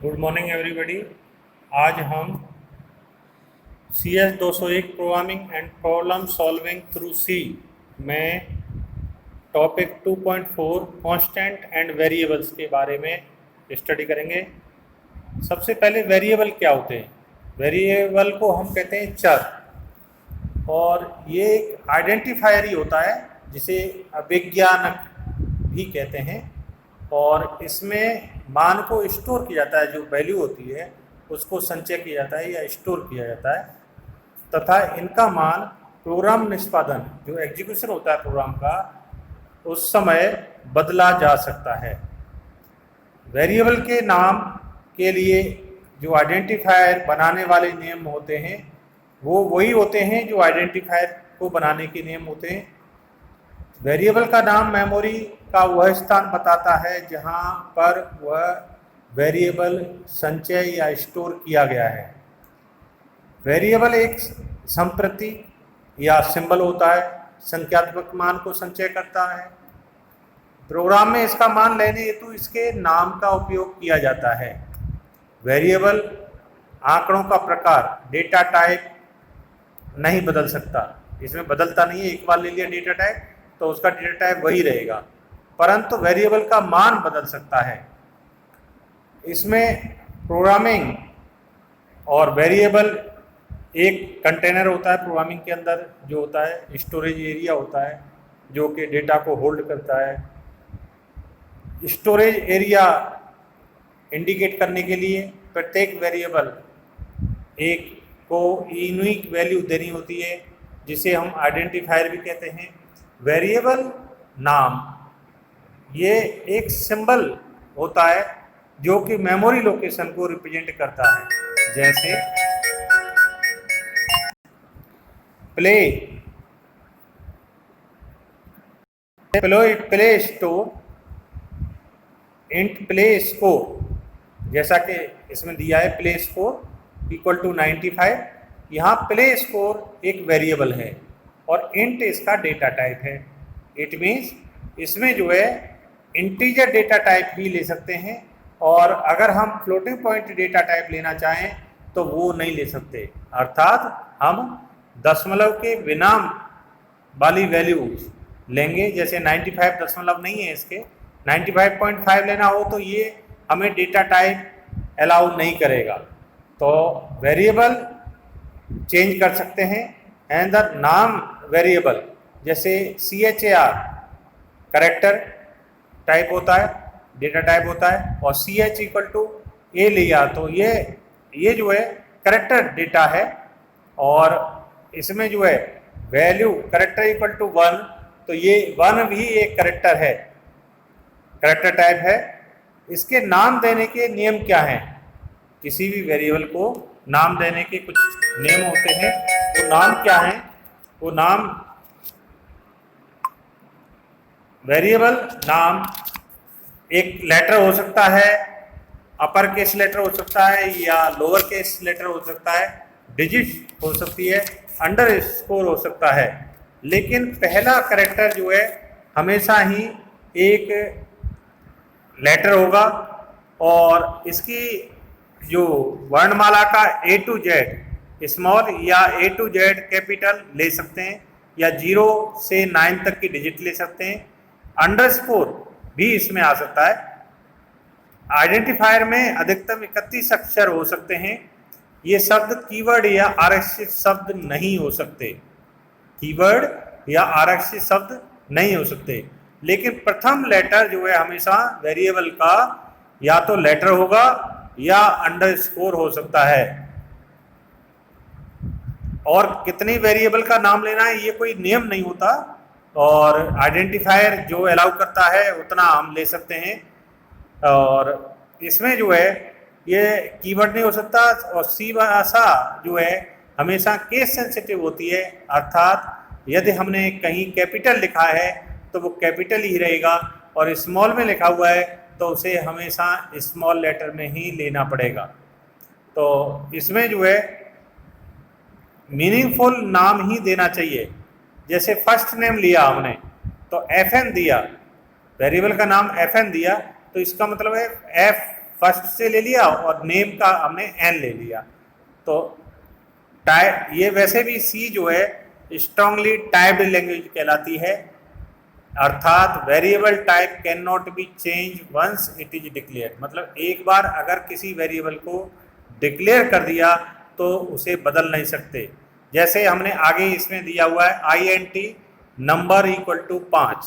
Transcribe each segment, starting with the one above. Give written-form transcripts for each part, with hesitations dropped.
Good morning everybody. आज हम CS 201 programming and problem solving through C में topic 2.4 constant and variables के बारे में स्टडी करेंगे। सबसे पहले वेरिएबल क्या होते हैं? वेरिएबल को हम कहते हैं चर, और ये एक आइडेंटिफायर ही होता है जिसे अभिज्ञानक भी कहते हैं। और इसमें मान को स्टोर किया जाता है, जो वैल्यू होती है उसको संचय किया जाता है या स्टोर किया जाता है, तथा इनका मान प्रोग्राम निष्पादन, जो एग्जीक्यूशन होता है प्रोग्राम का, उस समय बदला जा सकता है। वेरिएबल के नाम के लिए जो आइडेंटिफायर बनाने वाले नियम होते हैं वो वही होते हैं जो आइडेंटिफायर को बनाने के नियम होते हैं। वेरिएबल का नाम मेमोरी का वह स्थान बताता है जहां पर वह वेरिएबल संचय या स्टोर किया गया है। वेरिएबल एक संप्रति या सिंबल होता है, संख्यात्मक मान को संचय करता है। प्रोग्राम में इसका मान लेने हेतु इसके नाम का उपयोग किया जाता है। वेरिएबल आंकड़ों का प्रकार, डेटा टाइप नहीं बदल सकता, इसमें बदलता नहीं है। एक बार ले लिया डेटा टाइप तो उसका डेटा टाइप वही रहेगा, परंतु वेरिएबल का मान बदल सकता है। इसमें प्रोग्रामिंग और वेरिएबल एक कंटेनर होता है प्रोग्रामिंग के अंदर, जो होता है स्टोरेज एरिया होता है जो कि डेटा को होल्ड करता है। स्टोरेज एरिया इंडिकेट करने के लिए प्रत्येक वेरिएबल एक को यूनिक वैल्यू देनी होती है, जिसे हम आइडेंटिफायर भी कहते हैं। वेरिएबल नाम ये एक सिंबल होता है जो कि मेमोरी लोकेशन को रिप्रेजेंट करता है, जैसे play store, int play score, जैसा कि इसमें दिया है प्ले स्कोर इक्वल टू 95। यहाँ प्ले स्कोर एक वेरिएबल है और इंट इसका डेटा टाइप है। इट मीन्स इसमें जो है इंटीजर डेटा टाइप भी ले सकते हैं, और अगर हम फ्लोटिंग पॉइंट डेटा टाइप लेना चाहें तो वो नहीं ले सकते। अर्थात हम दशमलव के बिना वाली वैल्यू लेंगे, जैसे 95 दशमलव नहीं है, इसके 95.5 लेना हो तो ये हमें डेटा टाइप अलाउ नहीं करेगा। तो वेरिएबल चेंज कर सकते हैं एंड द नाम वेरिएबल, जैसे CHAR करेक्टर टाइप होता है, डेटा टाइप होता है, और CH इक्वल टू A लिया तो ये जो है करेक्टर डेटा है, और इसमें जो है वैल्यू करेक्टर इक्वल टू 1, तो ये 1 भी एक करेक्टर है, करेक्टर टाइप है। इसके नाम देने के नियम क्या हैं? किसी भी वेरिएबल को नाम देने के कुछ नियम होते हैं। वो नाम क्या हैं? वो नाम, वेरिएबल नाम एक लेटर हो सकता है, अपर केस लेटर हो सकता है या लोअर केस लेटर हो सकता है, डिजिट हो सकती है, अंडर स्कोर हो सकता है। लेकिन पहला करेक्टर जो है हमेशा ही एक लेटर होगा, और इसकी जो वर्णमाला का A to Z स्मॉल या A to Z कैपिटल ले सकते हैं, या 0 से 9 तक की डिजिट ले सकते हैं। अंडरस्कोर भी इसमें आ सकता है। आइडेंटिफायर में अधिकतम 31 अक्षर हो सकते हैं। ये शब्द कीवर्ड या आरक्षित शब्द नहीं हो सकते, कीवर्ड या आरक्षित शब्द नहीं हो सकते। लेकिन प्रथम लेटर जो है हमेशा वेरिएबल का या तो लेटर होगा या अंडरस्कोर हो सकता है। और कितनी वेरिएबल का नाम लेना है ये कोई नियम नहीं होता, और आइडेंटिफायर जो अलाउ करता है उतना हम ले सकते हैं। और इसमें जो है ये कीवर्ड नहीं हो सकता, और सी भाषा जो है हमेशा केस सेंसिटिव होती है, अर्थात यदि हमने कहीं कैपिटल लिखा है तो वो कैपिटल ही रहेगा, और स्मॉल में लिखा हुआ है तो उसे हमेशा स्मॉल लेटर में ही लेना पड़ेगा। तो इसमें जो है मीनिंगफुल नाम ही देना चाहिए। जैसे फर्स्ट नेम लिया हमने तो FN दिया, वेरिएबल का नाम FN दिया, तो इसका मतलब है F फर्स्ट से ले लिया और नेम का हमने एन ले लिया। तो ये वैसे भी सी जो है स्ट्रांगली टाइप्ड लैंग्वेज कहलाती है, अर्थात variable type can not be change once it is declare. मतलब एक बार अगर किसी वेरिएबल को डिक्लेयर कर दिया तो उसे बदल नहीं सकते। जैसे हमने आगे इसमें दिया हुआ है INT नंबर इक्वल टू 5,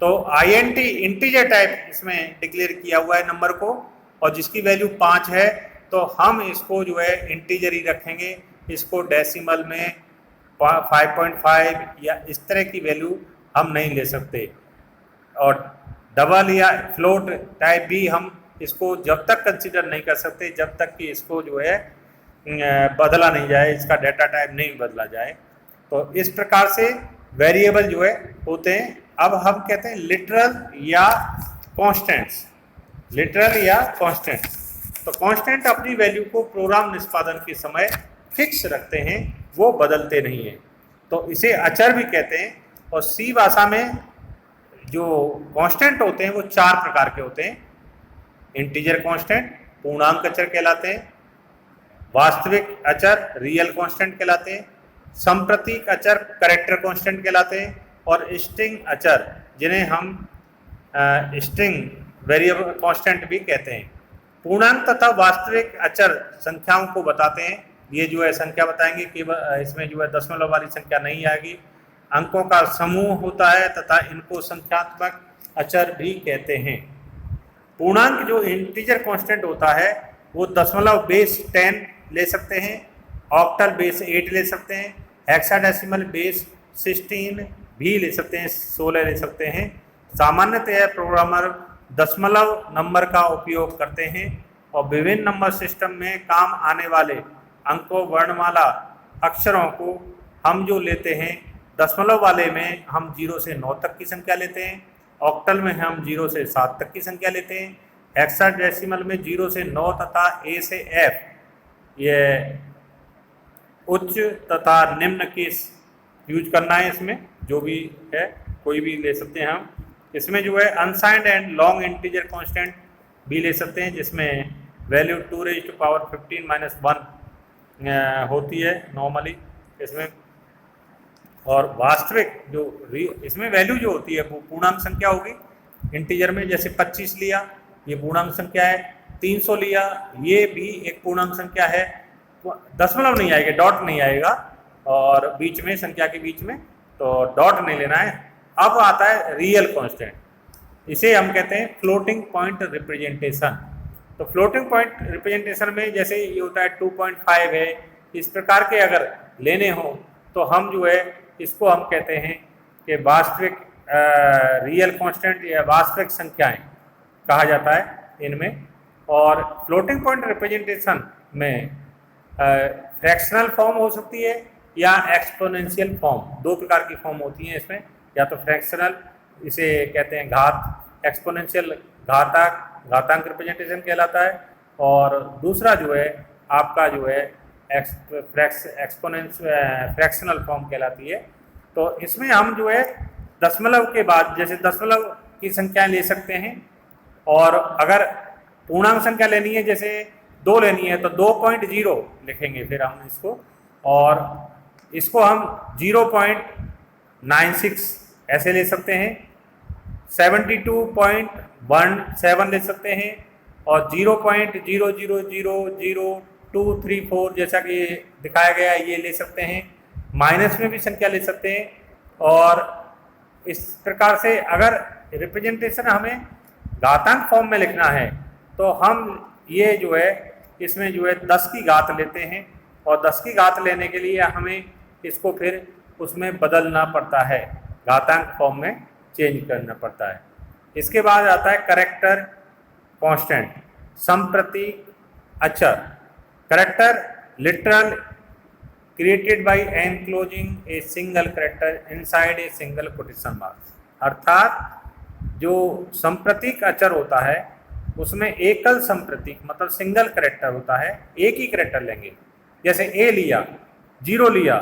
तो INT इंटीजर टाइप इसमें डिक्लेयर किया हुआ है नंबर को, और जिसकी वैल्यू 5 है तो हम इसको जो है इंटीजर ही रखेंगे, इसको डेसिमल में 5.5 या इस तरह की वैल्यू हम नहीं ले सकते। और डबल या फ्लोट टाइप भी हम इसको जब तक कंसीडर नहीं कर सकते जब तक कि इसको जो है बदला नहीं जाए, इसका डाटा टाइप नहीं बदला जाए। तो इस प्रकार से वेरिएबल जो है होते हैं। अब हम कहते हैं लिटरल या कॉन्स्टेंट्स। लिटरल या कॉन्स्टेंट, तो कॉन्स्टेंट अपनी वैल्यू को प्रोग्राम निष्पादन के समय फिक्स रखते हैं, वो बदलते नहीं हैं, तो इसे अचर भी कहते हैं। और सी भाषा में जो कांस्टेंट होते हैं वो 4 प्रकार के होते हैं। इंटीजर कांस्टेंट पूर्णांक अचर कहलाते हैं, वास्तविक अचर रियल कांस्टेंट कहलाते हैं, संप्रतीक अचर कैरेक्टर कांस्टेंट कहलाते हैं, और स्ट्रिंग अचर जिन्हें हम स्ट्रिंग वेरिएबल कांस्टेंट भी कहते हैं। पूर्णांक तथा वास्तविक अचर संख्याओं को बताते हैं। ये जो है संख्या बताएंगे कि इसमें जो है दशमलव वाली संख्या नहीं आएगी। अंकों का समूह होता है तथा इनको संख्यात्मक अचर भी कहते हैं। पूर्णांक जो इंटीजर कांस्टेंट होता है वो दशमलव बेस 10 ले सकते हैं, ऑक्टल बेस 8 ले सकते हैं, हेक्साडेसिमल बेस 16 भी ले सकते हैं, 16 ले सकते हैं। सामान्यतः प्रोग्रामर दशमलव नंबर का उपयोग करते हैं और विभिन्न नंबर सिस्टम में काम आने वाले अंकों, वर्णमाला, अक्षरों को हम जो लेते हैं दशमलव वाले में हम 0 से 9 तक की संख्या लेते हैं, ऑक्टल में हम 0 से 7 तक की संख्या लेते हैं, हेक्साडेसिमल में 0 से 9 तथा A से F ये उच्च तथा निम्न केस यूज करना है। इसमें जो भी है कोई भी ले सकते हैं हम। इसमें जो है unsigned and long integer constant भी ले सकते हैं, जिसमें वैल्यू 2⁻15 -1 होती है नॉर्मली इसमें। और वास्तविक जो इसमें वैल्यू जो होती है वो पूर्णांक संख्या होगी। इंटीजर में जैसे 25 लिया ये पूर्णांक संख्या है, 300 लिया ये भी एक पूर्णांक संख्या है। दशमलव नहीं आएगा, डॉट नहीं आएगा, और बीच में संख्या के बीच में तो डॉट नहीं लेना है। अब आता है रियल कांस्टेंट, इसे हम कहते हैं फ्लोटिंग पॉइंट रिप्रेजेंटेशन। तो फ्लोटिंग पॉइंट रिप्रेजेंटेशन में जैसे ये होता है 2.5 है, इस प्रकार के अगर लेने हो तो हम जो है इसको हम कहते हैं कि वास्तविक रियल कांस्टेंट या वास्तविक संख्याएं कहा जाता है इनमें। और फ्लोटिंग पॉइंट रिप्रेजेंटेशन में फ्रैक्शनल फॉर्म हो सकती है या एक्सपोनेंशियल फॉर्म, 2 प्रकार की फॉर्म होती हैं इसमें। या तो फ्रैक्शनल, इसे कहते हैं घात, एक्सपोनेंशियल घातांक रिप्रेजेंटेशन कहलाता है, और दूसरा जो है आपका जो है फ्रैक्शनल फॉर्म कहलाती है। तो इसमें हम जो है दशमलव के बाद जैसे दशमलव की संख्याएं ले सकते हैं, और अगर पूर्णांक संख्या लेनी है जैसे 2 लेनी है तो 2.0 लिखेंगे फिर हम इसको, और इसको हम 0.96 ऐसे ले सकते हैं, 72.17 ले सकते हैं, और 0.00000234 जैसा कि दिखाया गया है ये ले सकते हैं। माइनस में भी संख्या ले सकते हैं। और इस प्रकार से अगर रिप्रेजेंटेशन हमें घातांक फॉर्म में लिखना है तो हम ये जो है इसमें जो है 10 की घात लेते हैं, और 10 की घात लेने के लिए हमें इसको फिर उसमें बदलना पड़ता है, घातांक फॉर्म में चेंज करना पड़ता है। इसके बाद आता है कैरेक्टर कांस्टेंट, संप्रतीक अचर। Character literal created by enclosing a single character inside a single quotation mark. अर्थात जो संप्रतीक अचर होता है उसमें एकल संप्रतीक मतलब सिंगल कैरेक्टर होता है, एक ही कैरेक्टर लेंगे। जैसे ए लिया, 0 लिया,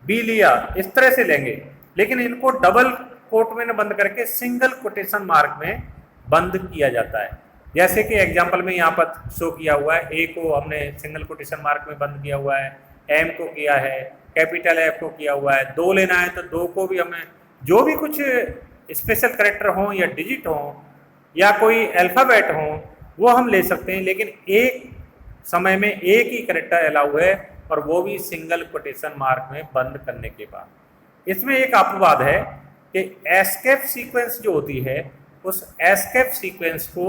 बी लिया, इस तरह से लेंगे, लेकिन इनको डबल कोट में बंद करके सिंगल कोटेशन मार्क में बंद किया जाता है। जैसे कि एग्जांपल में यहाँ पर शो किया हुआ है, ए को हमने सिंगल कोटेशन मार्क में बंद किया हुआ है, एम को किया है, कैपिटल एफ को किया हुआ है, 2 लेना है तो 2 को भी हमें जो भी कुछ स्पेशल कैरेक्टर हों या डिजिट हों या कोई अल्फ़ाबेट हों वो हम ले सकते हैं, लेकिन एक समय में एक ही कैरेक्टर अलाउ है और वो भी सिंगल कोटेशन मार्क में बंद करने के बाद। इसमें एक अपवाद है कि एस्केप सीक्वेंस जो होती है उस एस्केप सीक्वेंस को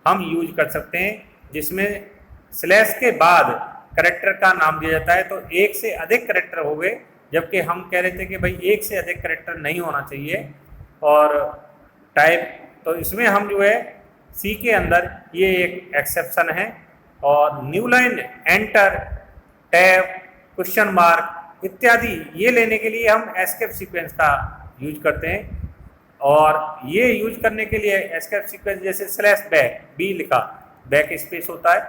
हम यूज कर सकते हैं जिसमें स्लैश के बाद कैरेक्टर का नाम दिया जाता है। तो एक से अधिक कैरेक्टर हो गए, जबकि हम कह रहे थे कि भाई एक से अधिक कैरेक्टर नहीं होना चाहिए और टाइप, तो इसमें हम जो है सी के अंदर ये एक एक्सेप्शन है। और new line, enter, tab, question mark इत्यादि ये लेने के लिए हम एस्केप सीक्वेंस का यूज करते हैं। और ये यूज करने के लिए एस्केप सीक्वेंस जैसे स्लैश बैक बी लिखा बैक स्पेस होता है,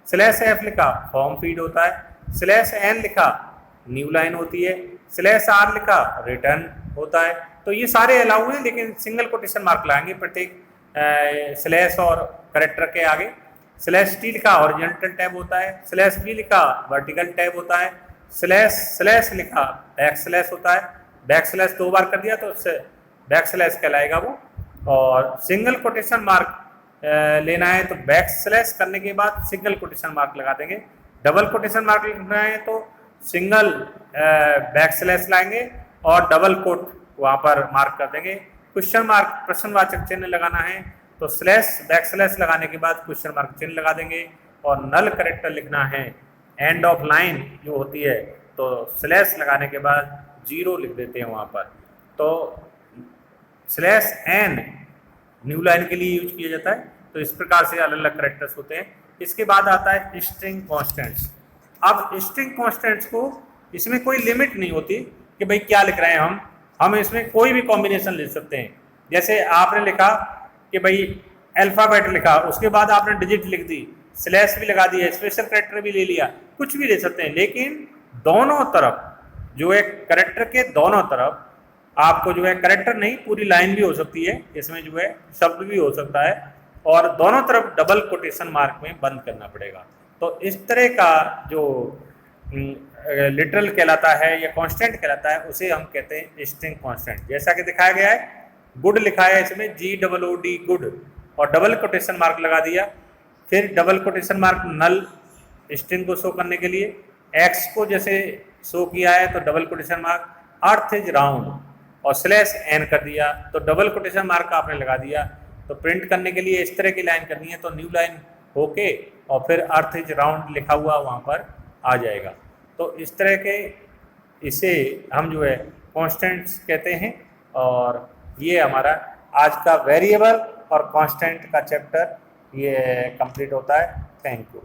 स्लैश एफ लिखा फॉर्म फीड होता है, स्लैश एन लिखा न्यू लाइन होती है, स्लैश आर लिखा रिटर्न होता है। तो ये सारे अलाउ हैं, लेकिन सिंगल कोटेशन मार्क लाएंगे प्रत्येक स्लैश और करेक्टर के आगे। स्लैश टी लिखा हॉरिजॉन्टल टैब होता है, स्लैश बी लिखा वर्टिकल टैब होता है, स्लैश स्लैश लिखा बैक स्लैश होता है। बैक स्लैश 2 बार कर दिया तो बैक स्लैश कहलाएगा वो। और सिंगल कोटेशन मार्क लेना है तो बैक स्लैश करने के बाद सिंगल कोटेशन मार्क लगा देंगे। डबल कोटेशन मार्क लिखना है तो सिंगल बैक स्लैश लाएंगे और डबल कोट वहाँ पर मार्क कर देंगे। क्वेश्चन मार्क प्रश्नवाचक चिन्ह लगाना है तो स्लैश बैक स्लैश लगाने के बाद क्वेश्चन मार्क चिन्ह लगा देंगे। और नल कैरेक्टर लिखना है एंड ऑफ लाइन जो होती है तो स्लैश लगाने के बाद 0 लिख देते हैं वहाँ पर। तो स्लैश एन न्यू लाइन के लिए यूज किया जाता है। तो इस प्रकार से अलग अलग कैरेक्टर्स होते हैं। इसके बाद आता है स्ट्रिंग कॉन्स्टेंट्स। अब स्ट्रिंग कॉन्स्टेंट्स को इसमें कोई लिमिट नहीं होती कि भाई क्या लिख रहे हैं हम इसमें कोई भी कॉम्बिनेशन ले सकते हैं। जैसे आपने लिखा कि भाई अल्फ़ाबेट लिखा, उसके बाद आपने डिजिट लिख दी, स्लैश भी लगा दिया, स्पेशल कैरेक्टर भी ले लिया, कुछ भी ले सकते हैं। लेकिन दोनों तरफ जो है कैरेक्टर के दोनों तरफ आपको जो है कैरेक्टर नहीं पूरी लाइन भी हो सकती है, इसमें जो है शब्द भी हो सकता है और दोनों तरफ डबल कोटेशन मार्क में बंद करना पड़ेगा। तो इस तरह का जो लिटरल कहलाता है या कांस्टेंट कहलाता है उसे हम कहते हैं स्ट्रिंग कांस्टेंट। जैसा कि दिखाया गया है, गुड लिखा है इसमें GOOD गुड और डबल कोटेशन मार्क लगा दिया, फिर डबल कोटेशन मार्क नल स्ट्रिंग को शो करने के लिए, एक्स को जैसे शो किया है तो double quotation mark, earth is round और स्लैश एन कर दिया तो डबल कोटेशन मार्क आपने लगा दिया। तो प्रिंट करने के लिए इस तरह की लाइन करनी है तो न्यू लाइन होके और फिर अर्थ इज राउंड लिखा हुआ वहाँ पर आ जाएगा। तो इस तरह के इसे हम जो है कॉन्स्टेंट्स कहते हैं। और ये हमारा आज का वेरिएबल और कांस्टेंट का चैप्टर ये कंप्लीट होता है। Thank you.